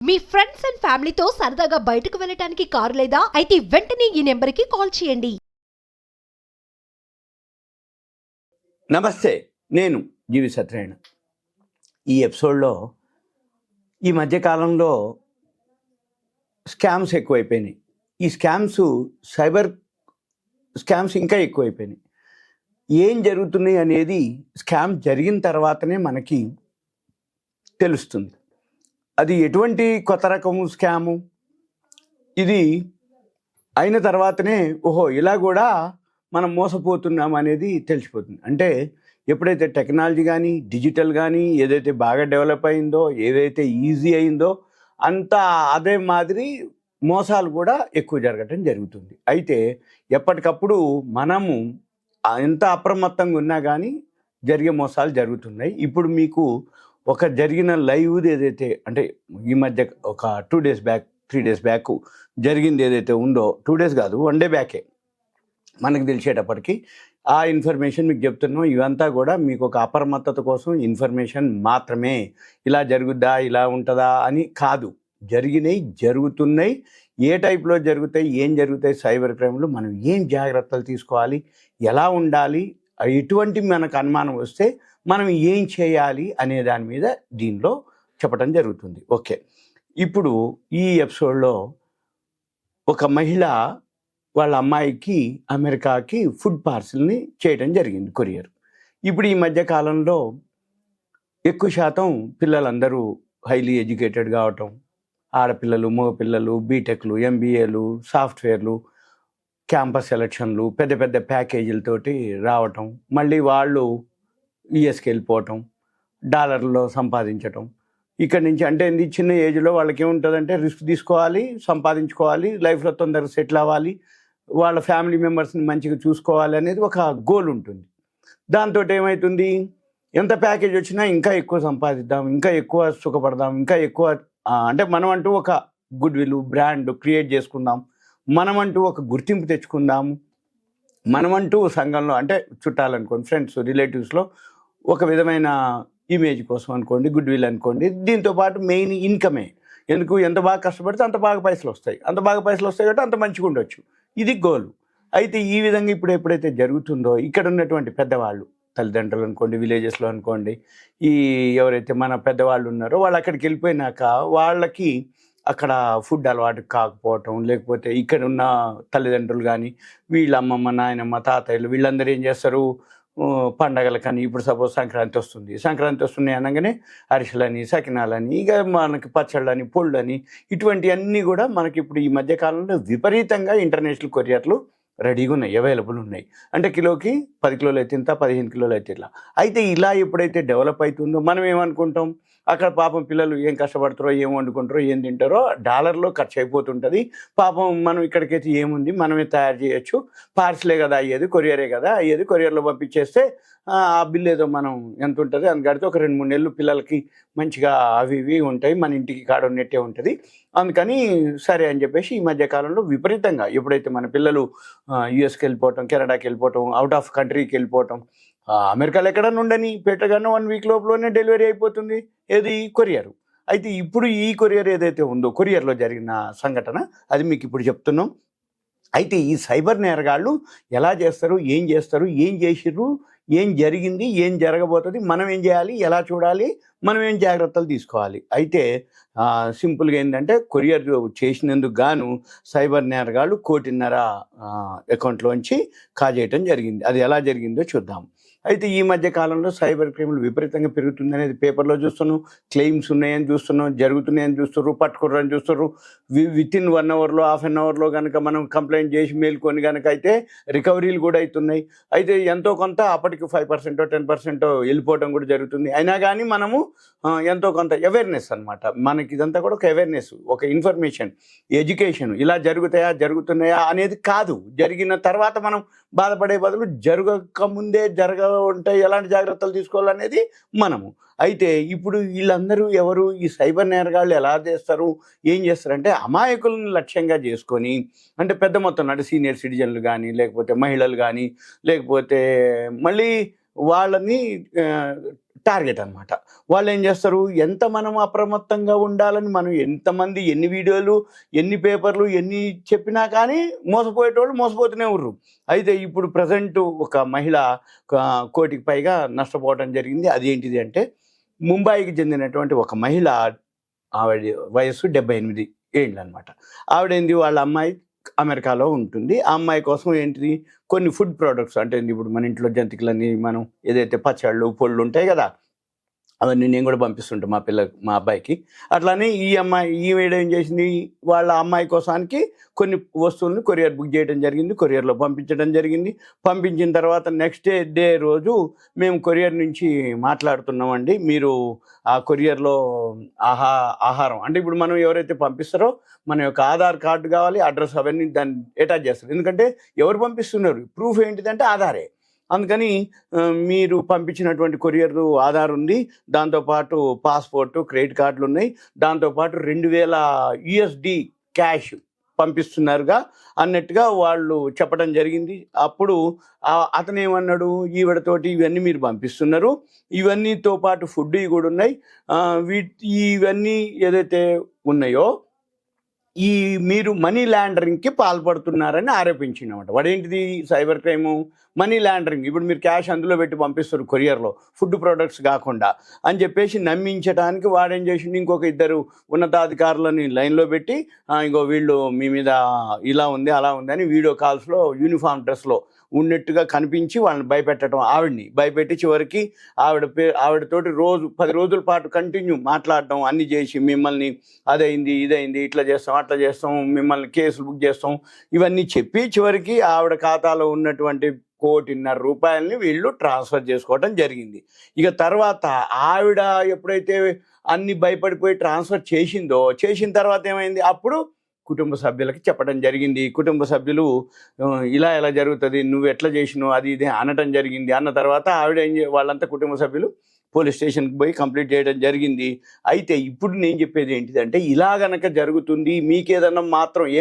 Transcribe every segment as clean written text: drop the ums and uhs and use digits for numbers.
Me friends and ఫ్యామిలీతో సరదాగా బయటకు వెళ్ళటానికి కారు లేదా అయితే వెంటనే ఈ నెంబర్కి కాల్ చేయండి. నమస్తే, నేను జీవి సత్యనారాయణ. ఈ ఎపిసోడ్లో ఈ మధ్యకాలంలో స్కామ్స్ ఎక్కువైపోయినాయి. ఈ సైబర్ స్కామ్స్ ఇంకా ఎక్కువైపోయినాయి. ఏం జరుగుతున్నాయి అనేది స్కామ్ జరిగిన తర్వాతనే మనకి తెలుస్తుంది. అది ఎటువంటి కొత్త రకము స్కాము, ఇది అయిన తర్వాతనే ఓహో ఇలా కూడా మనం మోసపోతున్నాం అనేది తెలిసిపోతుంది. అంటే ఎప్పుడైతే టెక్నాలజీ కానీ డిజిటల్ కానీ ఏదైతే బాగా డెవలప్ అయిందో, ఏదైతే ఈజీ అయిందో అంతా అదే మాదిరి మోసాలు కూడా ఎక్కువ జరగటం జరుగుతుంది. అయితే ఎప్పటికప్పుడు మనము ఎంత అప్రమత్తంగా ఉన్నా కానీ జరిగే మోసాలు జరుగుతున్నాయి. ఇప్పుడు మీకు ఒక జరిగిన లైవ్ది ఏదైతే, అంటే ఈ మధ్య ఒక 2 days బ్యాక్ 3 days బ్యాక్ జరిగింది ఏదైతే ఉందో, 2 days కాదు 1 day బ్యాకే మనకు తెలిసేటప్పటికి ఆ ఇన్ఫర్మేషన్ మీకు చెప్తున్నాం. ఇవంతా కూడా మీకు ఒక అప్రమత్తత కోసం ఇన్ఫర్మేషన్ మాత్రమే. ఇలా జరుగుద్దా, ఇలా ఉంటుందా అని కాదు, జరిగినాయి, జరుగుతున్నాయి. ఏ టైప్లో జరుగుతాయి, ఏం జరుగుతాయి సైబర్ క్రైమ్లు, మనం ఏం జాగ్రత్తలు తీసుకోవాలి, ఎలా ఉండాలి, ఎటువంటి మనకు అనుమానం వస్తే మనం ఏం చేయాలి అనే దాని మీద దీనిలో చెప్పడం జరుగుతుంది. ఓకే, ఇప్పుడు ఈ ఎపిసోడ్లో ఒక మహిళ వాళ్ళ అమ్మాయికి అమెరికాకి ఫుడ్ పార్సిల్ని చేయడం జరిగింది, కొరియర్. ఇప్పుడు ఈ మధ్య కాలంలో ఎక్కువ శాతం పిల్లలందరూ హైలీ ఎడ్యుకేటెడ్ కావటం, ఆడపిల్లలు, మగపిల్లలు, బీటెక్లు, ఎంబీఏలు, సాఫ్ట్వేర్లు, క్యాంపస్ సెలక్షన్లు, పెద్ద పెద్ద ప్యాకేజీలతోటి రావటం, మళ్ళీ వాళ్ళు యుఎస్కి వెళ్ళిపోవటం, డాలర్లో సంపాదించటం. ఇక్కడి నుంచి అంటే చిన్న ఏజ్లో వాళ్ళకి ఏముంటుందంటే రిస్క్ తీసుకోవాలి, సంపాదించుకోవాలి, లైఫ్లో తొందరగా సెటిల్ అవ్వాలి, వాళ్ళ ఫ్యామిలీ మెంబర్స్ని మంచిగా చూసుకోవాలి అనేది ఒక గోల్ ఉంటుంది. దాంతో ఏమవుతుంది, ఎంత ప్యాకేజ్ వచ్చినా ఇంకా ఎక్కువ సంపాదిద్దాం, ఇంకా ఎక్కువ సుఖపడదాం, ఇంకా ఎక్కువ అంటే మనమంటూ ఒక గుడ్ విల్, బ్రాండ్ క్రియేట్ చేసుకుందాం, మనమంటూ ఒక గుర్తింపు తెచ్చుకుందాము, మనమంటూ సంఘంలో అంటే చుట్టాలనుకోండి, ఫ్రెండ్స్, రిలేటివ్స్లో ఒక విధమైన ఇమేజ్ కోసం అనుకోండి, గుడ్ విల్ అనుకోండి. దీంతోపాటు మెయిన్ ఇన్కమే. ఎందుకు, ఎంత బాగా కష్టపడితే అంత బాగా పైసలు వస్తాయి, అంత బాగా పైసలు వస్తాయి కాబట్టి అంత మంచిగా ఉండొచ్చు, ఇది గోల్. అయితే ఈ విధంగా ఇప్పుడు ఎప్పుడైతే జరుగుతుందో ఇక్కడ ఉన్నటువంటి పెద్దవాళ్ళు, తల్లిదండ్రులు అనుకోండి, విలేజెస్లో అనుకోండి, ఈ ఎవరైతే మన పెద్దవాళ్ళు ఉన్నారో వాళ్ళు అక్కడికి వెళ్ళిపోయినాక వాళ్ళకి అక్కడ ఫుడ్ అలవాటు కాకపోవటం, లేకపోతే ఇక్కడ ఉన్న తల్లిదండ్రులు కానీ వీళ్ళ అమ్మమ్మ, నాయనమ్మ, తాతయ్యలు వీళ్ళందరూ ఏం చేస్తారు, పండగలు కానీ, ఇప్పుడు సపోజ్ సంక్రాంతి వస్తున్నాయి అనగానే అరిసెలని, సకినాలని, ఇక మనకి పచ్చళ్ళని, పొళ్ళని, ఇటువంటివన్నీ కూడా మనకి ఇప్పుడు ఈ మధ్యకాలంలో విపరీతంగా ఇంటర్నేషనల్ కొరియర్లు రెడీగా ఉన్నాయి, అవైలబుల్ ఉన్నాయి. అంటే కిలోకి 10 కిలోలు అయితే ఇంత, 15 కిలోలు అయితే ఇట్లా. అయితే ఇలా ఎప్పుడైతే డెవలప్ అవుతుందో మనం ఏమనుకుంటాం, అక్కడ పాపం పిల్లలు ఏం కష్టపడతారో, ఏం వండుకుంటారో, ఏం తింటారో డాలర్లో ఖర్చు అయిపోతుంటుంది. పాపం మనం ఇక్కడికైతే ఏముంది, మనమే తయారు చేయొచ్చు, పార్సిలే కదా అయ్యేది, కొరియరే కదా అయ్యేది, కొరియర్లో పంపించేస్తే ఆ బిల్ ఏదో మనం ఎంత ఉంటుంది అని కడితే ఒక 2-3 నెలలు పిల్లలకి మంచిగా అవి ఇవి ఉంటాయి, మన ఇంటికి కాడ ఉన్నట్టే ఉంటుంది. అందుకని సరే అని చెప్పేసి ఈ మధ్యకాలంలో విపరీతంగా ఎప్పుడైతే మన పిల్లలు యుఎస్కి వెళ్ళిపోవటం, కెనడాకి వెళ్ళిపోవటం, అవుట్ ఆఫ్ కంట్రీకి వెళ్ళిపోవటం, అమెరికాలో ఎక్కడన్నా ఉండని పెట్టగానే 1 week లోపలనే డెలివరీ అయిపోతుంది, ఏది కొరియర్. అయితే ఇప్పుడు ఈ కొరియర్ ఏదైతే ఉందో, కొరియర్లో జరిగిన సంఘటన అది మీకు ఇప్పుడు చెప్తున్నాం. అయితే ఈ సైబర్ నేరగాళ్ళు ఎలా చేస్తారు, ఏం చేసిర్రు, ఏం జరిగింది, ఏం జరగబోతుంది, మనం ఏం చేయాలి, ఎలా చూడాలి, మనం ఏం జాగ్రత్తలు తీసుకోవాలి. అయితే సింపుల్గా ఏంటంటే కొరియర్ చేసినందుకు గాను సైబర్ నేరగాళ్ళు 1,50,00,000 అకౌంట్లోంచి కాజేయటం జరిగింది. అది ఎలా జరిగిందో చూద్దాం. అయితే ఈ మధ్య కాలంలో సైబర్ క్రైమ్లు విపరీతంగా పెరుగుతుంది అనేది పేపర్లో చూస్తున్నాం, క్లెయిమ్స్ ఉన్నాయని చూస్తున్నాం, జరుగుతున్నాయని చూస్తున్నారు, పట్టుకుర్రని చూస్తున్నారు. వితిన్ 1 hourలో, హాఫ్ అన్ అవర్లో కనుక మనం కంప్లైంట్ చేసి మేల్కొని కనుక అయితే రికవరీలు కూడా అవుతున్నాయి. అయితే ఎంతో కొంత అప్పటికి 5% 10% వెళ్ళిపోవడం కూడా జరుగుతుంది. అయినా కానీ మనము ఎంతో కొంత అవేర్నెస్ అనమాట, మనకి ఇదంతా కూడా ఒక అవేర్నెస్, ఒక ఇన్ఫర్మేషన్, ఎడ్యుకేషన్. ఇలా జరుగుతున్నాయా అనేది కాదు, జరిగిన తర్వాత మనం బాధపడే బదులు జరగకముందే ఉంటాయి, ఎలాంటి జాగ్రత్తలు తీసుకోవాలనేది మనము. అయితే ఇప్పుడు వీళ్ళందరూ ఎవరు, ఈ సైబర్ నేరగాళ్ళు ఎలా చేస్తారు, ఏం చేస్తారంటే అమాయకులను లక్ష్యంగా చేసుకొని, అంటే పెద్ద మొత్తం అంటే సీనియర్ సిటిజన్లు కానీ, లేకపోతే మహిళలు కానీ, లేకపోతే మళ్ళీ వాళ్ళని టార్గెట్ అనమాట. వాళ్ళు ఏం చేస్తారు, ఎంత మనం అప్రమత్తంగా ఉండాలని మనం ఎంతమంది ఎన్ని వీడియోలు ఎన్ని పేపర్లు ఎన్ని చెప్పినా కానీ మోసపోయేటోళ్ళు మోసపోతూనే ఉర్రు. అయితే ఇప్పుడు ప్రజెంట్ ఒక మహిళ 1 కోటికి పైగా నష్టపోవడం జరిగింది. అది ఏంటిది అంటే, ముంబైకి చెందినటువంటి ఒక మహిళ, ఆవిడ వయస్సు 78 ఏళ్ళు అనమాట. ఆవిడేంది, వాళ్ళ అమ్మాయి అమెరికాలో ఉంటుంది. ఆ అమ్మాయి కోసం ఏంటిది, కొన్ని ఫుడ్ ప్రోడక్ట్స్ అంటే ఇప్పుడు మన ఇంట్లో జంతికలన్నీ మనం ఏదైతే పచ్చళ్ళు పొళ్ళు ఉంటాయి కదా, అవన్నీ నేను కూడా పంపిస్తుంటాను మా అబ్బాయికి. అట్లానే ఈవిడ ఏం చేసింది, వాళ్ళ అమ్మాయి కోసానికి కొన్ని వస్తువులను కొరియర్ బుక్ చేయడం జరిగింది, కొరియర్లో పంపించడం జరిగింది. పంపించిన తర్వాత నెక్స్ట్ డే రోజు, మేము కొరియర్ నుంచి మాట్లాడుతున్నామండి, మీరు ఆ కొరియర్లో ఆహారం అంటే ఇప్పుడు మనం ఎవరైతే పంపిస్తారో మన యొక్క ఆధార్ కార్డు కావాలి, అడ్రస్ అవన్నీ దాన్ని అటాచ్ చేస్తారు. ఎందుకంటే ఎవరు పంపిస్తున్నారు, ప్రూఫ్ ఏంటిదంటే ఆధారే. అందుకని మీరు పంపించినటువంటి కొరియర్ ఆధార్ ఉంది, దాంతోపాటు పాస్పోర్టు, క్రెడిట్ కార్డులు ఉన్నాయి, దాంతోపాటు 2000 USD క్యాష్ పంపిస్తున్నారుగా అన్నట్టుగా వాళ్ళు చెప్పడం జరిగింది. అప్పుడు అతను ఏమన్నాడు, ఈవిడతోటి ఇవన్నీ మీరు పంపిస్తున్నారు, ఇవన్నీతో పాటు ఫుడ్ కూడా ఉన్నాయి, ఇవన్నీ ఏదైతే ఉన్నాయో మీరు మనీ లాండరింగ్కి పాల్పడుతున్నారని ఆరోపించిందన్నమాట. వాడేంటిది, సైబర్ క్రైము, మనీ లాండరింగ్. ఇప్పుడు మీరు క్యాష్ అందులో పెట్టి పంపిస్తారు కొరియర్లో, ఫుడ్ ప్రోడక్ట్స్ కాకుండా అని చెప్పేసి నమ్మించడానికి వాడేం చేసిండు, ఇంకొక 2 ఉన్నతాధికారులని లైన్లో పెట్టి, ఇంకో వీళ్ళు మీ మీద ఇలా ఉంది అలా ఉంది అని వీడియో కాల్స్లో యూనిఫామ్ డ్రెస్లో ఉన్నట్టుగా కనిపించి వాళ్ళని భయపెట్టడం, ఆవిడ్ని భయపెట్టి చివరికి ఆవిడతోటి 10 రోజుల పాటు కంటిన్యూ మాట్లాడడం అన్నీ చేసి, మిమ్మల్ని అదైంది ఇదైంది ఇట్లా చేస్తాం అట్లా చేస్తాం, మిమ్మల్ని కేసులు బుక్ చేస్తాం, ఇవన్నీ చెప్పి చివరికి ఆవిడ ఖాతాలో ఉన్నటువంటి 1.5 కోటి రూపాయలని వీళ్ళు ట్రాన్స్ఫర్ చేసుకోవడం జరిగింది. ఇక తర్వాత ఆవిడ ఎప్పుడైతే అన్ని భయపడిపోయి ట్రాన్స్ఫర్ చేసిన తర్వాత ఏమైంది, అప్పుడు కుటుంబ సభ్యులకి చెప్పడం జరిగింది. కుటుంబ సభ్యులు ఇలా జరుగుతుంది, నువ్వు ఎట్లా చేసినావు అది ఇది అనటం జరిగింది. అన్న తర్వాత ఆవిడ వాళ్ళంతా కుటుంబ సభ్యులు పోలీస్ స్టేషన్కి పోయి కంప్లీట్ చేయడం జరిగింది. అయితే ఇప్పుడు నేను చెప్పేది ఏంటిదంటే, ఇలా గనక జరుగుతుంది, మీకేదన్నా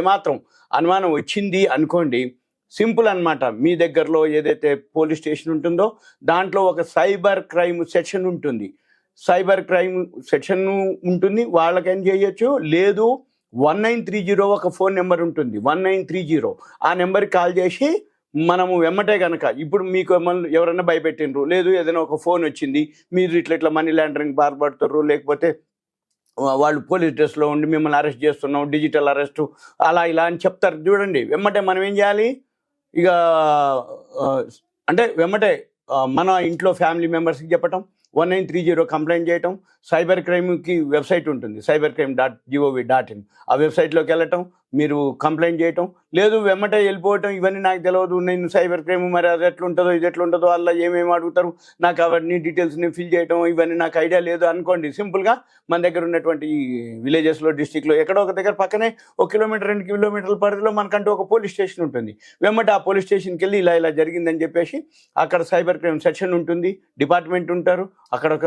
ఏమాత్రం అనుమానం వచ్చింది అనుకోండి, సింపుల్ అనమాట. మీ దగ్గరలో ఏదైతే పోలీస్ స్టేషన్ ఉంటుందో దాంట్లో ఒక సైబర్ క్రైమ్ సెక్షన్ ఉంటుంది. వాళ్ళకేం చేయొచ్చు, లేదు 1930 ఒక ఫోన్ నెంబర్ ఉంటుంది, 1930. ఆ నెంబర్కి కాల్ చేసి మనము వెమ్మటే కనుక, ఇప్పుడు మీకు ఎవరైనా భయపెట్టినరు, లేదు ఏదైనా ఒక ఫోన్ వచ్చింది, మీరు ఇట్లా మనీ లాండరింగ్ పాల్పడుతుర్రు, లేకపోతే వాళ్ళు పోలీస్ డ్రెస్లో ఉండి మిమ్మల్ని అరెస్ట్ చేస్తున్నాం, డిజిటల్ అరెస్టు అలా ఇలా అని చెప్తారు చూడండి. వెమ్మటే మనం ఏం చేయాలి, ఇక అంటే వెమ్మటే మన ఇంట్లో ఫ్యామిలీ మెంబర్స్కి చెప్పటం, 1930 కంప్లైంట్ చేయటం. సైబర్ క్రైమ్కి వెబ్సైట్ ఉంటుంది, cybercrime.gov.in. ఆ వెబ్సైట్లోకి వెళ్ళటం, మీరు కంప్లైంట్ చేయటం, లేదు వెమ్మటే వెళ్ళిపోవటం, ఇవన్నీ నాకు తెలియదు, నేను సైబర్ క్రైమ్ మరి అది ఎట్లుంటుందో ఇది ఎట్లుంటుందో అలా ఏమేమి అడుగుతారు, నాకు అవన్నీ డీటెయిల్స్ని ఫిల్ చేయటం, ఇవన్నీ నాకు ఐడియా లేదు అనుకోండి. సింపుల్గా మన దగ్గర ఉన్నటువంటి విలేజెస్లో, డిస్టిక్లో ఎక్కడో ఒక దగ్గర పక్కనే 1 కిలోమీటర్ 2 కిలోమీటర్ల పరిధిలో మనకంటూ ఒక పోలీస్ స్టేషన్ ఉంటుంది. వెమ్మటే ఆ పోలీస్ స్టేషన్కి వెళ్ళి ఇలా జరిగిందని చెప్పేసి, అక్కడ సైబర్ క్రైమ్ సెక్షన్ ఉంటుంది, డిపార్ట్మెంట్ ఉంటారు, అక్కడ ఒక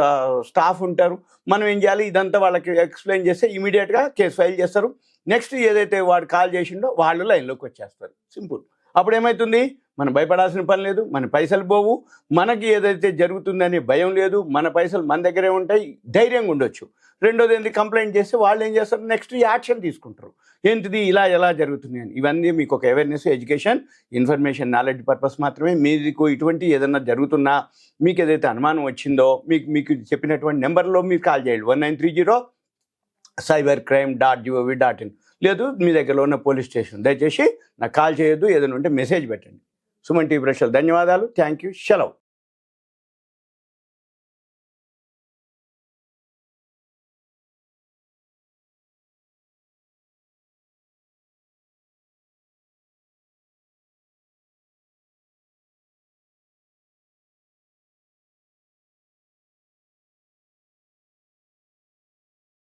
స్టాఫ్ ఉంటారు. మనం ఏం చేయాలి, ఇదంతా వాళ్ళకి ఎక్స్ప్లెయిన్ చేస్తే ఇమీడియట్గా కేసు ఫైల్ చేస్తారు. నెక్స్ట్ ఏదైతే వాడు కాల్ చేసిండో వాళ్ళు లైన్లోకి వచ్చేస్తారు. సింపుల్. అప్పుడు ఏమవుతుంది, మనం భయపడాల్సిన పని లేదు, మన పైసలు పోవు, మనకి ఏదైతే జరుగుతుందనే భయం లేదు, మన పైసలు మన దగ్గరే ఉంటాయి, ధైర్యంగా ఉండొచ్చు. రెండోది ఏంటి, కంప్లైంట్ చేస్తే వాళ్ళు ఏం చేస్తారు, నెక్స్ట్ యాక్షన్ తీసుకుంటారు. ఏంటిది, ఎలా జరుగుతుంది అని. ఇవన్నీ మీకు ఒక awareness, education, information, knowledge purpose మాత్రమే. మీకు ఇటువంటి ఏదన్నా జరుగుతున్నా, మీకు ఏదైతే అనుమానం వచ్చిందో, మీకు చెప్పినటువంటి నెంబర్లో మీరు కాల్ చేయండి, 1930 cybercrime.gov.in. లేదు మీ దగ్గరలో ఉన్న పోలీస్ స్టేషన్. దయచేసి నాకు కాల్ చేయొద్దు, ఏదైనా ఉంటే మెసేజ్ పెట్టండి. సుమన్ టీవీ ప్రేక్షకులు ధన్యవాదాలు. Thank you. సెలవు.